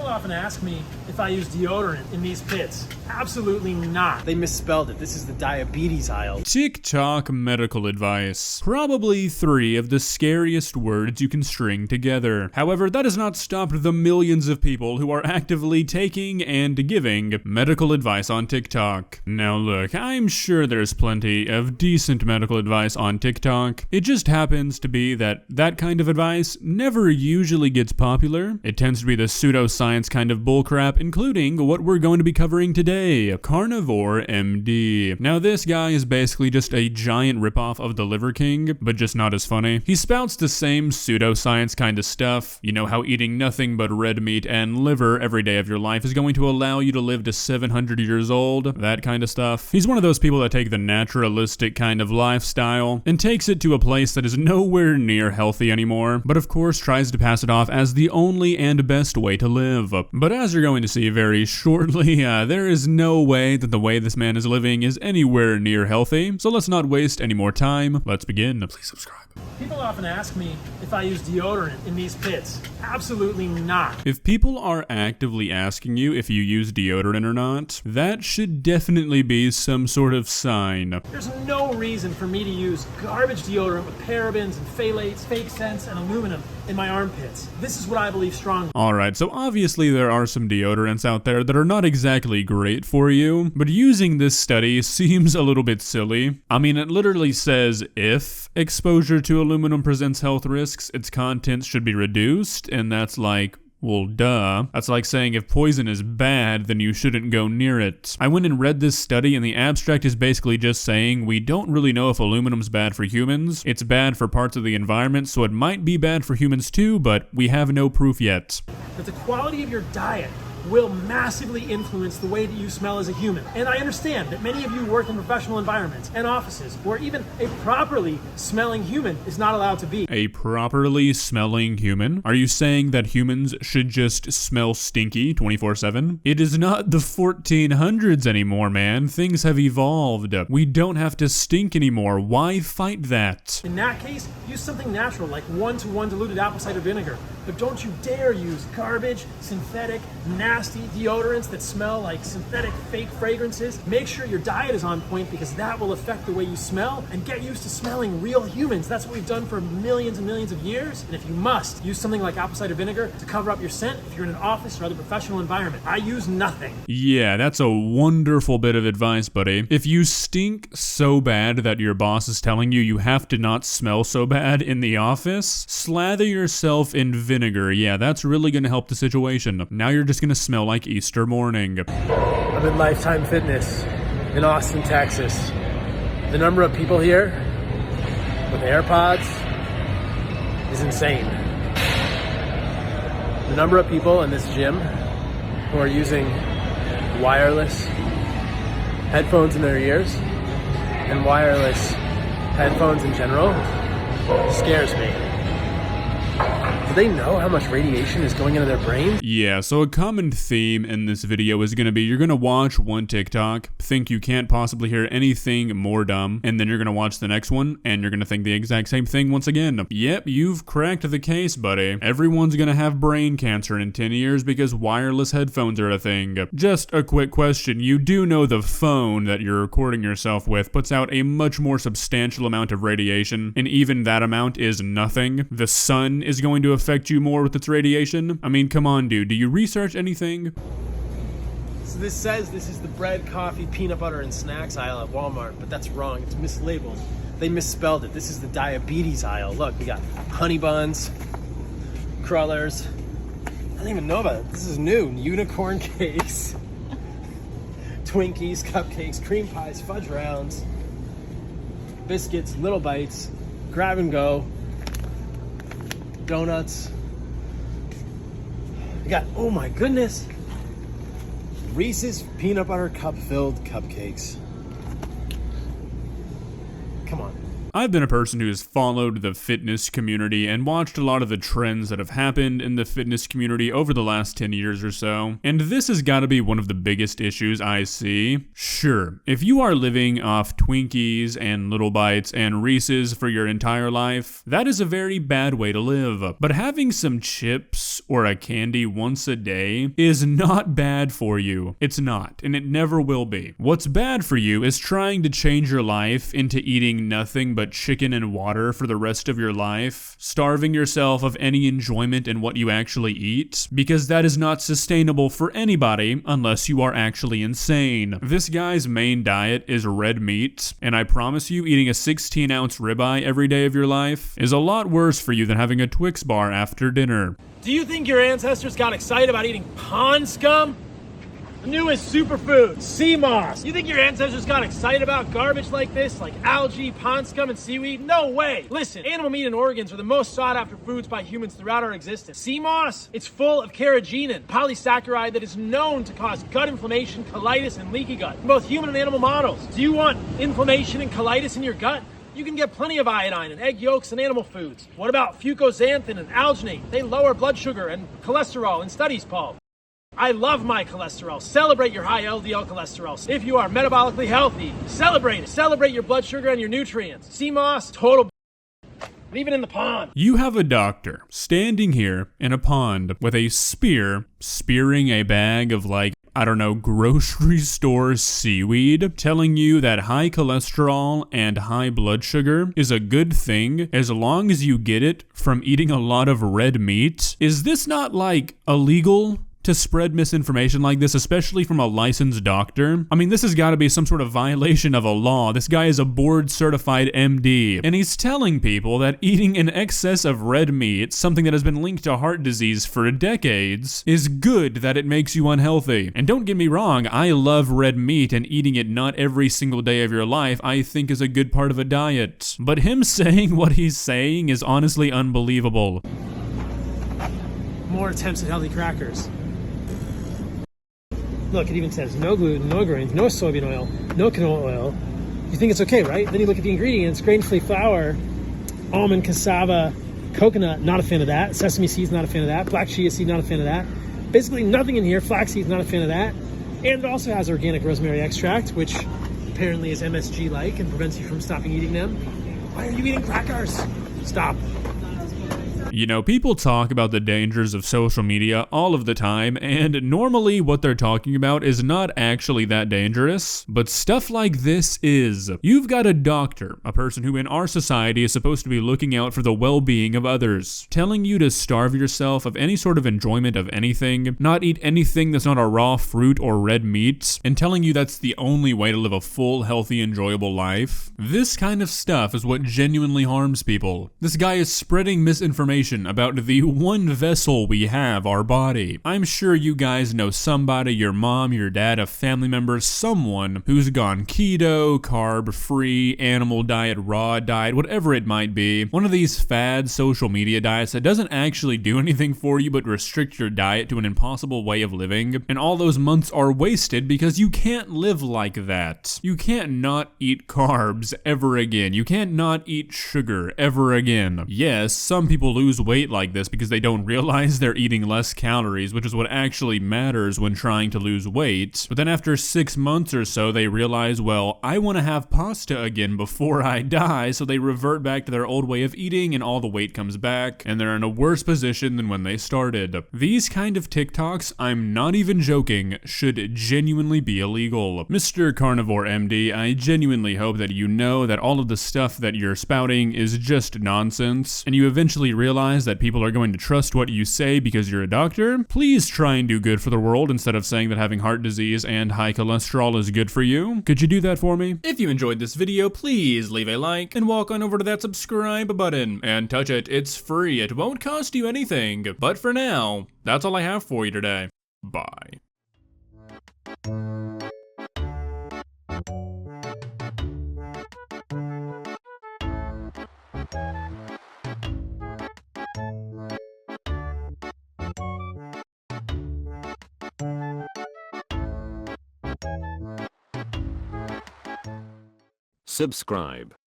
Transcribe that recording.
People often ask me if I use deodorant in these pits. Absolutely not. They misspelled it. This is the diabetes aisle. TikTok medical advice. Probably 3 of the scariest words you can string together. However, that has not stopped the millions of people who are actively taking and giving medical advice on TikTok. Now look, I'm sure there's plenty of decent medical advice on TikTok. It just happens to be that that kind of advice never usually gets popular. It tends to be the pseudoscience kind of bullcrap, including what we're going to be covering today, Carnivore MD. Now this guy is basically just a giant ripoff of the Liver King, but just not as funny. He spouts the same pseudoscience kind of stuff. You know how eating nothing but red meat and liver every day of your life is going to allow you to live to 700 years old, that kind of stuff. He's one of those people that take the naturalistic kind of lifestyle and takes it to a place that is nowhere near healthy anymore, but of course tries to pass it off as the only and best way to live. But as you're going to see very shortly, there is no way that the way this man is living is anywhere near healthy, so let's not waste any more time. Let's begin. Please subscribe. People often ask me if I use deodorant in these pits. Absolutely not. If people are actively asking you if you use deodorant or not, that should definitely be some sort of sign. There's no reason for me to use garbage deodorant with parabens and phthalates, fake scents, and aluminum in my armpits. This is what I believe strongly. Alright, so obviously there are some deodorants out there that are not exactly great for you, but using this study seems a little bit silly. I mean, it literally says if exposure to aluminum presents health risks, its contents should be reduced, and that's like, well, duh. That's like saying if poison is bad, then you shouldn't go near it. I went and read this study, and the abstract is basically just saying we don't really know if aluminum's bad for humans. It's bad for parts of the environment, so it might be bad for humans too, but we have no proof yet. That the quality of your diet will massively influence the way that you smell as a human. And I understand that many of you work in professional environments and offices where even a properly smelling human is not allowed to be. A properly smelling human? Are you saying that humans should just smell stinky 24/7? It is not the 1400s anymore, man. Things have evolved. We don't have to stink anymore. Why fight that? In that case, use something natural like 1-to-1 diluted apple cider vinegar. But don't you dare use garbage, synthetic, nasty deodorants that smell like synthetic fake fragrances. Make sure your diet is on point because that will affect the way you smell, and get used to smelling real humans. That's what we've done for millions and millions of years. And if you must, use something like apple cider vinegar to cover up your scent if you're in an office or other professional environment. I use nothing. Yeah, that's a wonderful bit of advice, buddy. If you stink so bad that your boss is telling you you have to not smell so bad in the office, slather yourself in vinegar. Yeah, that's really gonna help the situation. Now you're just gonna smell like Easter morning. I'm in Lifetime Fitness in Austin, Texas. The number of people here with AirPods is insane. The number of people in this gym who are using wireless headphones in their ears and wireless headphones in general scares me. Do they know how much radiation is going into their brain? Yeah, so a common theme in this video is going to be you're going to watch one TikTok, think you can't possibly hear anything more dumb, and then you're going to watch the next one, and you're going to think the exact same thing once again. Yep, you've cracked the case, buddy. Everyone's going to have brain cancer in 10 years because wireless headphones are a thing. Just a quick question, you do know the phone that you're recording yourself with puts out a much more substantial amount of radiation, and even that amount is nothing. The sun is going to affect you more with its radiation? I mean, come on, dude. Do you research anything? So this says this is the bread, coffee, peanut butter, and snacks aisle at Walmart, but that's wrong. It's mislabeled. They misspelled it. This is the diabetes aisle. Look, we got honey buns, crullers. I didn't even know about it. This is new. Unicorn cakes, Twinkies, cupcakes, cream pies, fudge rounds, biscuits, little bites, grab and go, donuts. We got, oh my goodness, Reese's peanut butter cup filled cupcakes. Come on. I've been a person who has followed the fitness community and watched a lot of the trends that have happened in the fitness community over the last 10 years or so, and this has got to be one of the biggest issues I see. Sure, if you are living off Twinkies and Little Bites and Reese's for your entire life, that is a very bad way to live. But having some chips or a candy once a day is not bad for you. It's not, and it never will be. What's bad for you is trying to change your life into eating nothing but chicken and water for the rest of your life, starving yourself of any enjoyment in what you actually eat, because that is not sustainable for anybody unless you are actually insane. This guy's main diet is red meat, and I promise you, eating a 16-ounce ribeye every day of your life is a lot worse for you than having a Twix bar after dinner. Do you think your ancestors got excited about eating pond scum? The newest superfood, sea moss. You think your ancestors got excited about garbage like this, like algae, pond scum, and seaweed? No way. Listen, animal meat and organs are the most sought after foods by humans throughout our existence. Sea moss, it's full of carrageenan, polysaccharide that is known to cause gut inflammation, colitis, and leaky gut in both human and animal models. Do you want inflammation and colitis in your gut? You can get plenty of iodine in egg yolks and animal foods. What about fucoxanthin and alginate? They lower blood sugar and cholesterol in studies, Paul. I love my cholesterol. Celebrate your high LDL cholesterol. If you are metabolically healthy, celebrate it. Celebrate your blood sugar and your nutrients. Sea moss, total leave it in the pond. You have a doctor standing here in a pond with a spear, spearing a bag of I don't know, grocery store seaweed, telling you that high cholesterol and high blood sugar is a good thing as long as you get it from eating a lot of red meat. Is this not illegal to spread misinformation like this, especially from a licensed doctor? I mean, this has got to be some sort of violation of a law. This guy is a board-certified MD, and he's telling people that eating an excess of red meat, something that has been linked to heart disease for decades, is good, that it makes you unhealthy. And don't get me wrong, I love red meat, and eating it not every single day of your life I think is a good part of a diet. But him saying what he's saying is honestly unbelievable. More attempts at healthy crackers. Look, it even says no gluten, no grains, no soybean oil, no canola oil. You think it's okay, right? Then you look at the ingredients: grain-free flour, almond, cassava, coconut, not a fan of that. Sesame seeds, not a fan of that. Black chia seed, not a fan of that. Basically nothing in here. Flaxseed, not a fan of that. And it also has organic rosemary extract, which apparently is MSG-like and prevents you from stopping eating them. Why are you eating crackers? Stop. You know, people talk about the dangers of social media all of the time, and normally what they're talking about is not actually that dangerous, but stuff like this is. You've got a doctor, a person who in our society is supposed to be looking out for the well-being of others, telling you to starve yourself of any sort of enjoyment of anything, not eat anything that's not a raw fruit or red meat, and telling you that's the only way to live a full, healthy, enjoyable life. This kind of stuff is what genuinely harms people. This guy is spreading misinformation about the one vessel we have, our body. I'm sure you guys know somebody, your mom, your dad, a family member, someone who's gone keto, carb-free, animal diet, raw diet, whatever it might be. One of these fad social media diets that doesn't actually do anything for you but restrict your diet to an impossible way of living. And all those months are wasted because you can't live like that. You can't not eat carbs ever again. You can't not eat sugar ever again. Yes, some people lose weight like this because they don't realize they're eating less calories, which is what actually matters when trying to lose weight. But then after 6 months or so, they realize, well, I want to have pasta again before I die, so they revert back to their old way of eating and all the weight comes back, and they're in a worse position than when they started. These kind of TikToks, I'm not even joking, should genuinely be illegal. Mr. Carnivore MD, I genuinely hope that you know that all of the stuff that you're spouting is just nonsense, and you eventually realize that people are going to trust what you say because you're a doctor. Please try and do good for the world instead of saying that having heart disease and high cholesterol is good for you. Could you do that for me? If you enjoyed this video, please leave a like and walk on over to that subscribe button and touch it. It's free. It won't cost you anything. But for now, that's all I have for you today. Bye. Subscribe.